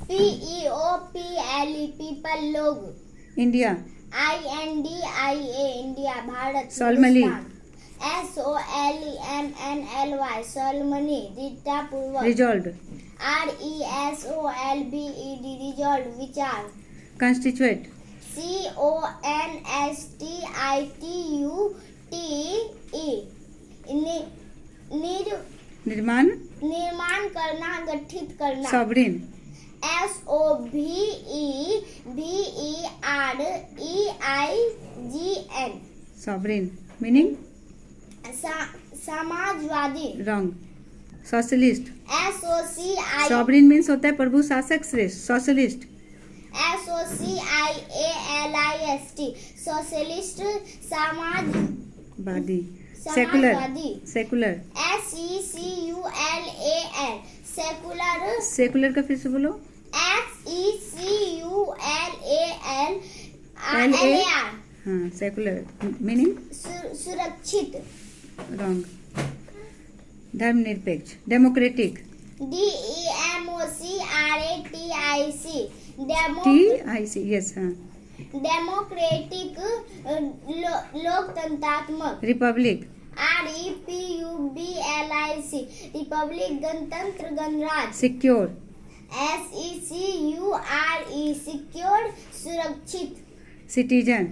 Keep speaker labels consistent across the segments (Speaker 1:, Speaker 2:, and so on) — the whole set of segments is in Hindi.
Speaker 1: PEOPLE people, लोग.
Speaker 2: India.
Speaker 1: INDIA India, Bharat.
Speaker 2: Solemnly.
Speaker 1: SOLEMNLY solemnly, दृढ़तापूर्वक.
Speaker 2: Resolve.
Speaker 1: RESOLVED resolve, विचार.
Speaker 2: कंस्टिट्यूट.
Speaker 1: CONSTITUTE
Speaker 2: निर्माण.
Speaker 1: निर्माण करना, गठित करना.
Speaker 2: Sovereign.
Speaker 1: SOVEREIGN
Speaker 2: sovereign. Meaning.
Speaker 1: Samajwadi.
Speaker 2: Wrong. Socialist.
Speaker 1: SOCI
Speaker 2: sovereign means होता है प्रभु शासक श्रेष्ठ. सोशलिस्ट.
Speaker 1: SOCIALIST सोशलिस्ट,
Speaker 2: वादी. Secular.
Speaker 1: Samajwadi.
Speaker 2: Secular.
Speaker 1: SECULAR secular.
Speaker 2: Secular का फिर से बोलो.
Speaker 1: SECULAR
Speaker 2: हाँ, सेकुलर. मीनिंग.
Speaker 1: सुरक्षित.
Speaker 2: रॉन्ग. धर्मनिरपेक्ष. डेमोक्रेटिक.
Speaker 1: DEMOCRATIC
Speaker 2: TIC. यस. हाँ.
Speaker 1: डेमोक्रेटिक लोकतंत्रात्मक.
Speaker 2: रिपब्लिक.
Speaker 1: REPUBLIC रिपब्लिक, गणतंत्र, गणराज्य.
Speaker 2: सिक्योर.
Speaker 1: SECURE सिक्योर, सुरक्षित.
Speaker 2: सिटीजन.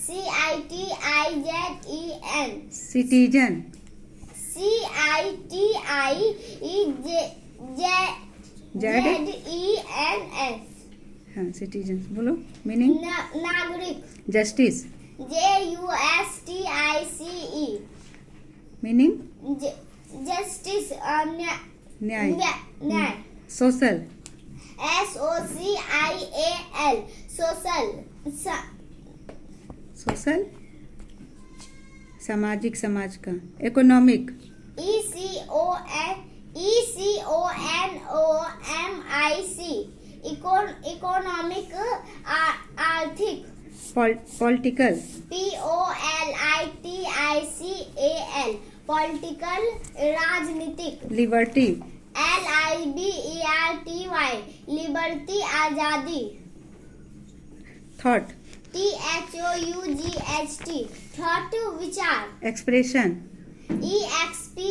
Speaker 1: CITIZEN
Speaker 2: citizen.
Speaker 1: CITIZENS
Speaker 2: हाँ, सिटीजन बोलो. मीनिंग.
Speaker 1: नागरिक.
Speaker 2: जस्टिस.
Speaker 1: JUSTICE
Speaker 2: meaning.
Speaker 1: जस्टिस,
Speaker 2: न्याय.
Speaker 1: न्याय.
Speaker 2: सोशल.
Speaker 1: SOCIAL social.
Speaker 2: सोशल सामाजिक, समाज का. इकोनॉमिक.
Speaker 1: ECONOMIC इकोनॉमिक, आर्थिक.
Speaker 2: पॉलिटिकल.
Speaker 1: POLITICAL पॉलिटिकल, राजनीतिक.
Speaker 2: लिबर्टी.
Speaker 1: LIBERTY लिबर्टी, आजादी.
Speaker 2: थॉट.
Speaker 1: THOUGHT थॉट, विचार.
Speaker 2: एक्सप्रेशन. EXPRESSION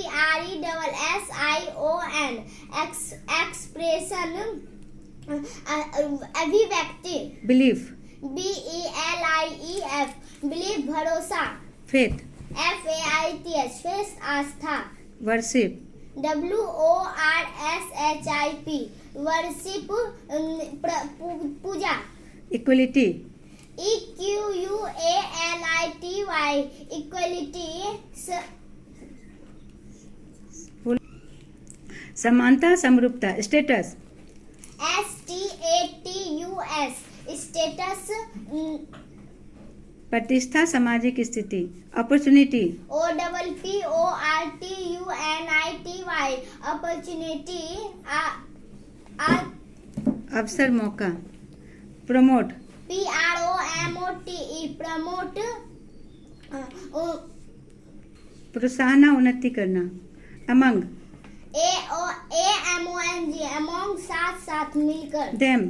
Speaker 2: एक्सप्रेशन, अभिव्यक्ति. बिलीफ.
Speaker 1: BELIEF बिलीफ, भरोसा.
Speaker 2: फेथ.
Speaker 1: FAITH फेथ, आस्था.
Speaker 2: वर्शिप.
Speaker 1: WORSHIP वर्शिप, पूजा.
Speaker 2: इक्वलिटी.
Speaker 1: EQUALITY इक्वलिटी,
Speaker 2: समानता, समरूपता. स्टेटस.
Speaker 1: STATUS स्टेटस,
Speaker 2: प्रतिष्ठा, सामाजिक स्थिति. अपॉर्चुनिटी.
Speaker 1: OPPORTUNITY अपॉर्चुनिटी,
Speaker 2: अवसर, मौका. प्रमोट.
Speaker 1: PROMOTE प्रमोट,
Speaker 2: प्रोत्साहन, उन्नति करना. अमंग.
Speaker 1: AMONG अमोंग, साथ साथ, मिलकर.
Speaker 2: देम.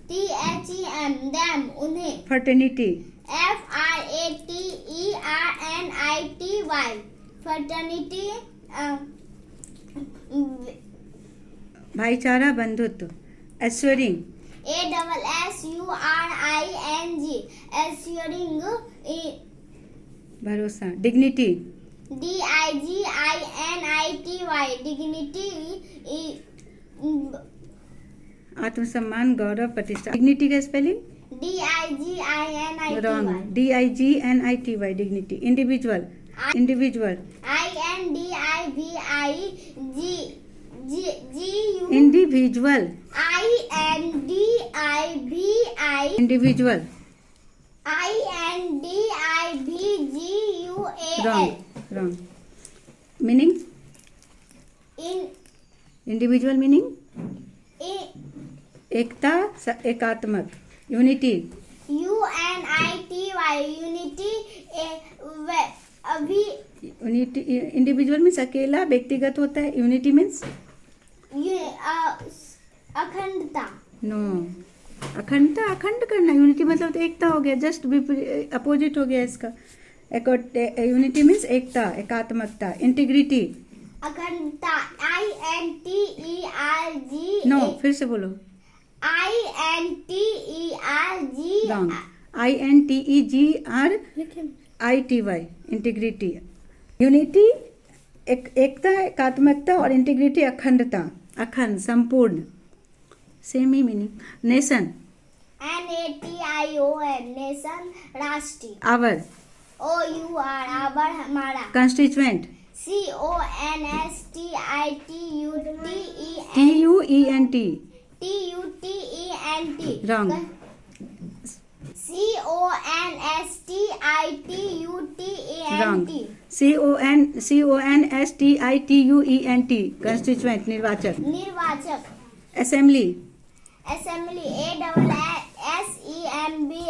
Speaker 1: THEM them उन्हें.
Speaker 2: फर्टर्निटी. FRATERNITY फर्टर्निटी, भाईचारा, बंधुत्व. एश्योरिंग.
Speaker 1: ASSURING एश्योरिंग,
Speaker 2: भरोसा. डिग्निटी.
Speaker 1: DIGINITY डिग्निटी,
Speaker 2: आत्मसम्मान, गौरव, प्रतिष्ठा. डिग्निटी का spelling.
Speaker 1: DIGINITY
Speaker 2: wrong. DIGNITY dignity. Individual. Individual.
Speaker 1: INDIVIGU
Speaker 2: individual.
Speaker 1: INDIVI
Speaker 2: individual.
Speaker 1: INDIVGUAL
Speaker 2: wrong. Wrong. Meaning. Individual meaning एकता, एकात्मक. यूनिटी.
Speaker 1: UNITY यूनिटी, अभी.
Speaker 2: यूनिटी. इंडिविजुअल मीन्स अकेला, व्यक्तिगत होता है. यूनिटी मीन्स
Speaker 1: अखंडता.
Speaker 2: नो, अखंडता, अखंड करना, यूनिटी मतलब तो एकता हो गया, जस्ट अपोजिट हो गया इसका। यूनिटी मीन्स एकता, एकात्मकता। इंटीग्रिटी,
Speaker 1: अखंडता, INTERG।
Speaker 2: नो, फिर से बोलो।
Speaker 1: INTERG।
Speaker 2: Wrong, INTEGRITY, integrity. Unity एकता, एकात्मकता, और इंटीग्रिटी अखंडता, अखंड, संपूर्ण, सेम ही मीनिंग। नेशन,
Speaker 1: NATION, नेशन, राष्ट्रीय।
Speaker 2: आवर,
Speaker 1: OUR, आवर, हमारा।
Speaker 2: Constituent,
Speaker 1: CONSTITUTENT,
Speaker 2: TUENT,
Speaker 1: TUTENT।
Speaker 2: Wrong. Wrong, CONSTITUENT, constituent, निर्वाचक।
Speaker 1: निर्वाचक।
Speaker 2: असेंबली,
Speaker 1: असेंबली, ASSEMBLY,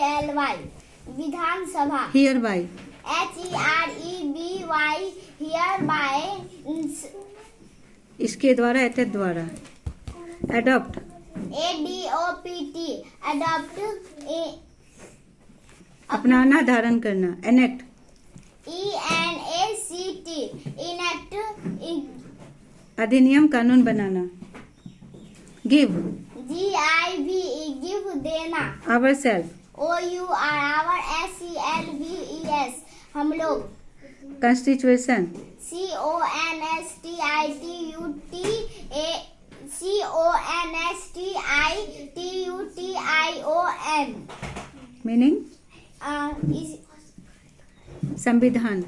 Speaker 1: विधानसभा।
Speaker 2: Hereby,
Speaker 1: HEREBY, hereby।
Speaker 2: इसके द्वारा, एतद द्वारा। Adopt,
Speaker 1: ADOPT, adopt।
Speaker 2: अपनाना, धारण करना। Enact,
Speaker 1: ENACT, enact।
Speaker 2: अधिनियम, कानून बनाना। गिव,
Speaker 1: GIV, give, देना।
Speaker 2: Our self,
Speaker 1: OUR, our, SELVES, हम लोग।
Speaker 2: Constitution,
Speaker 1: CONSTITUTION।
Speaker 2: मीनिंग संविधान।